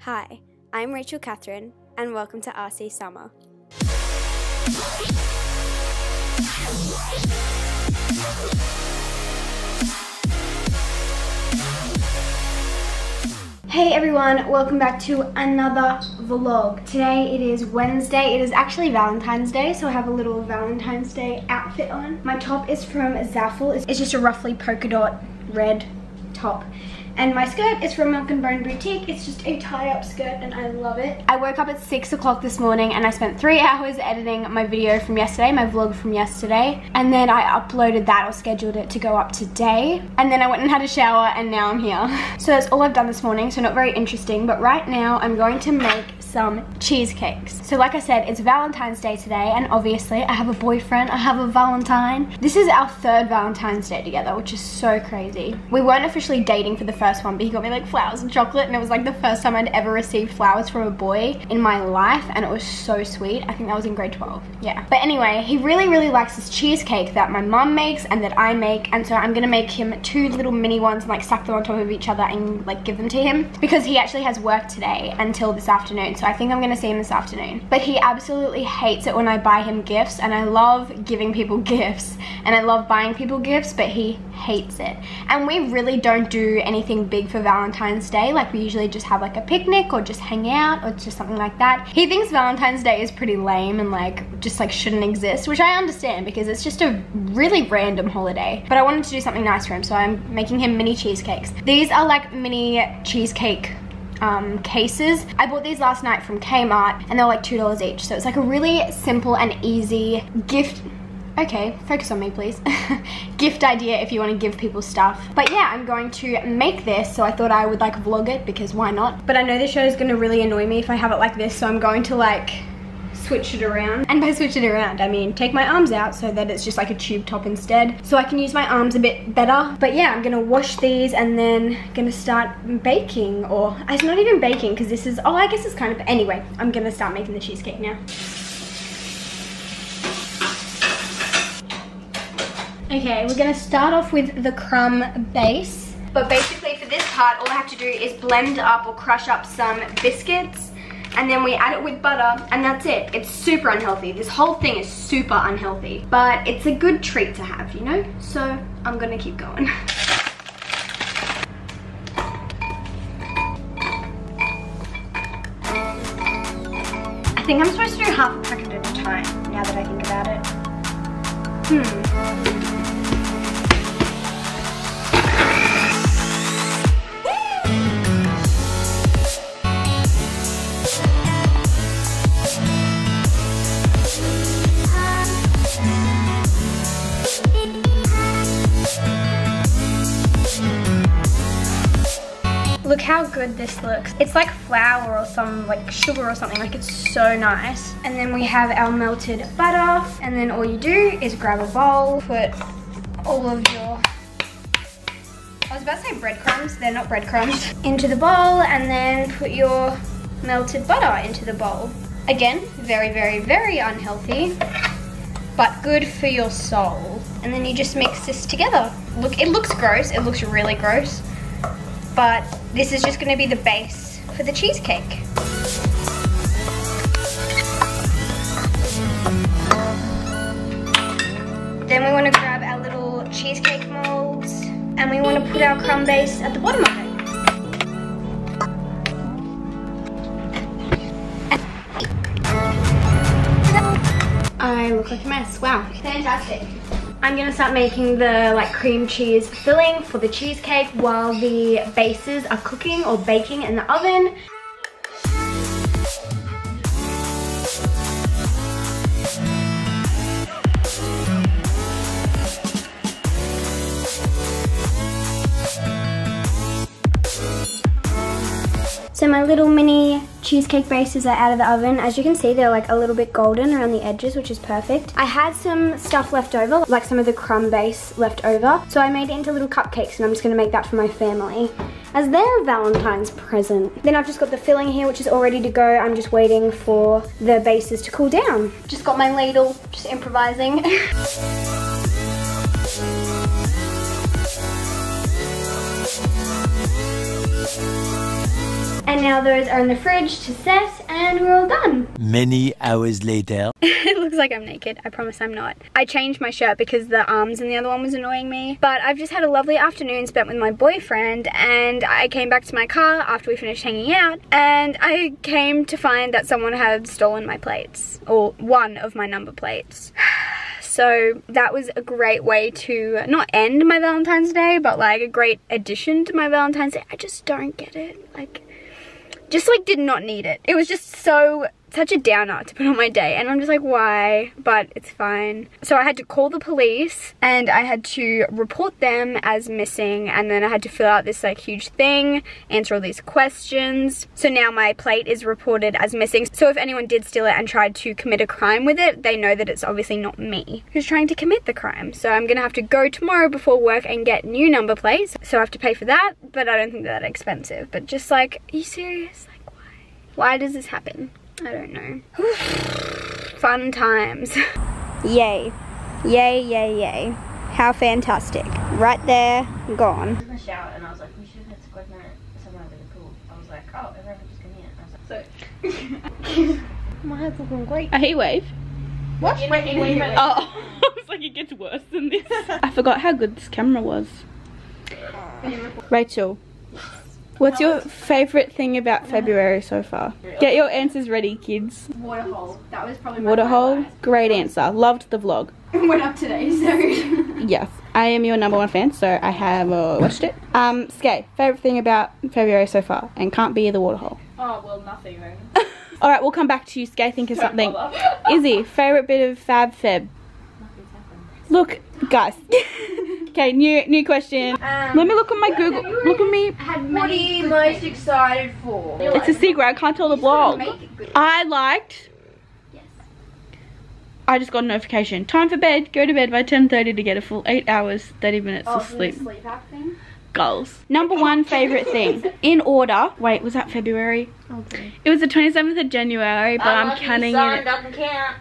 Hi, I'm Rachel Catherine, and welcome to RC Summer. Hey everyone, welcome back to another vlog. Today it is Wednesday. It is actually Valentine's Day, so I have a little Valentine's Day outfit on. My top is from Zaful. It's just a roughly polka dot red top. And my skirt is from Milk & Bone Boutique. It's just a tie-up skirt and I love it. I woke up at 6 o'clock this morning and I spent 3 hours editing my video from yesterday, my vlog from yesterday. And then I uploaded that or scheduled it to go up today. And then I went and had a shower and now I'm here. So that's all I've done this morning, so not very interesting. But right now I'm going to make some cheesecakes. So like I said, it's Valentine's Day today and obviously I have a boyfriend, I have a Valentine. This is our 3rd Valentine's Day together, which is so crazy. We weren't officially dating for the first one, but he got me like flowers and chocolate and it was like the first time I'd ever received flowers from a boy in my life and it was so sweet. I think that was in grade 12, yeah. But anyway, he really likes this cheesecake that my mum makes and that I make, and so I'm gonna make him 2 little mini ones and like stack them on top of each other and like give them to him because he actually has work today until this afternoon. So I think I'm gonna see him this afternoon. But he absolutely hates it when I buy him gifts, and I love giving people gifts and I love buying people gifts, but he hates it. And we really don't do anything big for Valentine's Day. Like we usually just have like a picnic or just hang out or just something like that. He thinks Valentine's Day is pretty lame and like just like shouldn't exist, which I understand because it's just a really random holiday. But I wanted to do something nice for him, so I'm making him mini cheesecakes. These are like mini cheesecake cases. I bought these last night from Kmart and they're like $2 each. So it's like a really simple and easy gift. Okay, focus on me please. Gift idea if you want to give people stuff. But yeah, I'm going to make this, so I thought I would like vlog it because why not? But I know this show is going to really annoy me if I have it like this, so I'm going to like switch it around. And by switch it around, I mean take my arms out so that it's just like a tube top instead, so I can use my arms a bit better. But yeah, I'm gonna wash these and then gonna start baking, or it's not even baking because this is, oh I guess it's kind of, anyway, I'm gonna start making the cheesecake now. Okay, we're gonna start off with the crumb base. But basically for this part, all I have to do is blend up or crush up some biscuits, and then we add it with butter, and that's it. It's super unhealthy. This whole thing is super unhealthy, but it's a good treat to have, you know? So I'm gonna keep going. I think I'm supposed to do half a packet at a time, now that I think about it. Look how good this looks. It's like flour or some like sugar or something, like it's so nice. And then we have our melted butter, and then all you do is grab a bowl, put all of your, I was about to say breadcrumbs, they're not breadcrumbs, into the bowl, and then put your melted butter into the bowl. Again, very unhealthy, but good for your soul. And then you just mix this together. Look, it looks gross, it looks really gross, but this is just gonna be the base for the cheesecake. Then we wanna grab our little cheesecake molds and we wanna put our crumb base at the bottom of it. I look like a mess, wow. Fantastic. I'm gonna start making the like cream cheese filling for the cheesecake while the bases are cooking or baking in the oven. So my little mini cheesecake bases are out of the oven. As you can see, they're like a little bit golden around the edges, which is perfect. I had some stuff left over, like some of the crumb base left over, so I made it into little cupcakes and I'm just gonna make that for my family as their Valentine's present. Then I've just got the filling here, which is all ready to go. I'm just waiting for the bases to cool down. Just got my ladle, just improvising. And And now those are in the fridge to set, and we're all done. Many hours later. It looks like I'm naked. I promise I'm not. I changed my shirt because the arms in the other one was annoying me. But I've just had a lovely afternoon spent with my boyfriend, and I came back to my car after we finished hanging out, and I came to find that someone had stolen my plates, or one of my number plates. So that was a great way to not end my Valentine's Day, but like a great addition to my Valentine's Day. I just don't get it. Like, just like did not need it. It was just such a downer to put on my day, and I'm just like, why? But it's fine. So I had to call the police, and I had to report them as missing, and then I had to fill out this like huge thing, answer all these questions. So now my plate is reported as missing. So if anyone did steal it and tried to commit a crime with it, they know that it's obviously not me who's trying to commit the crime. So I'm gonna have to go tomorrow before work and get new number plates. So I have to pay for that, but I don't think they're that expensive. But just like, are you serious? Like, why? Why does this happen? I don't know. Fun times. Yay. Yay, yay, yay. How fantastic. Right there, gone. I was in the shower and I was like, we should have squad night somewhere in the pool. I was like, oh, everyone can just come here. I was like, so. My head's looking great. A heat wave? What? Wait. Oh, I was like, it gets worse than this. I forgot how good this camera was. Rachel, what's your favourite thing about February so far? Get your answers ready, kids. Waterhole. That was probably my Waterhole, great answer. Loved the vlog. Went up today, so. Yes, I am your #1 fan, so I have watched it. Skay, favourite thing about February so far, and can't be the waterhole. Oh, well, nothing then. Alright, we'll come back to you, Skay. Think of something. Izzy, favourite bit of Feb? Nothing's happened. Look, guys. Okay, new question. Let me look at my Google. Look at me. What are you most excited for? It's a secret. I can't tell the blog. I liked. Yes. I just got a notification. Time for bed. Go to bed by 10:30 to get a full 8 hours, 30 minutes of sleep. Sleep app thing? Goals. #1 favourite thing. In order. Wait, was that February? Okay. It was the 27th of January, but I'm counting it. Doesn't count.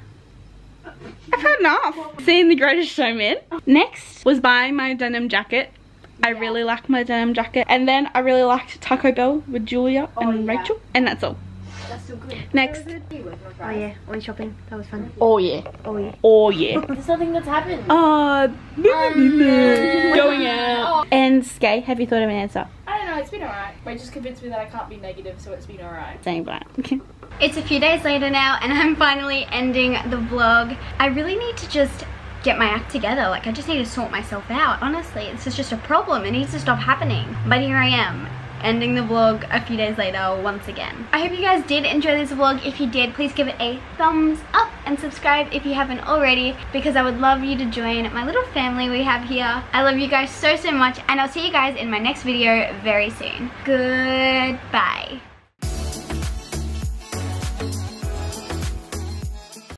I've had enough. Seeing The Greatest Showman. Next was buying my denim jacket. I really liked my denim jacket. And then I really liked Taco Bell with Julia and Rachel. And that's all. That's still good. Next. Oh yeah, went shopping. That was fun. Oh yeah. Oh yeah. Oh yeah. There's nothing that's happened. Going out. And Skay, have you thought of an answer? I don't know, it's been alright. Wait, just convinced me that I can't be negative, so it's been alright. Saying that. It's a few days later now, and I'm finally ending the vlog. I really need to just get my act together. Like, I just need to sort myself out. Honestly, this is just a problem. It needs to stop happening. But here I am, ending the vlog a few days later once again. I hope you guys did enjoy this vlog. If you did, please give it a thumbs up and subscribe if you haven't already, because I would love you to join my little family we have here. I love you guys so much, and I'll see you guys in my next video very soon. Goodbye.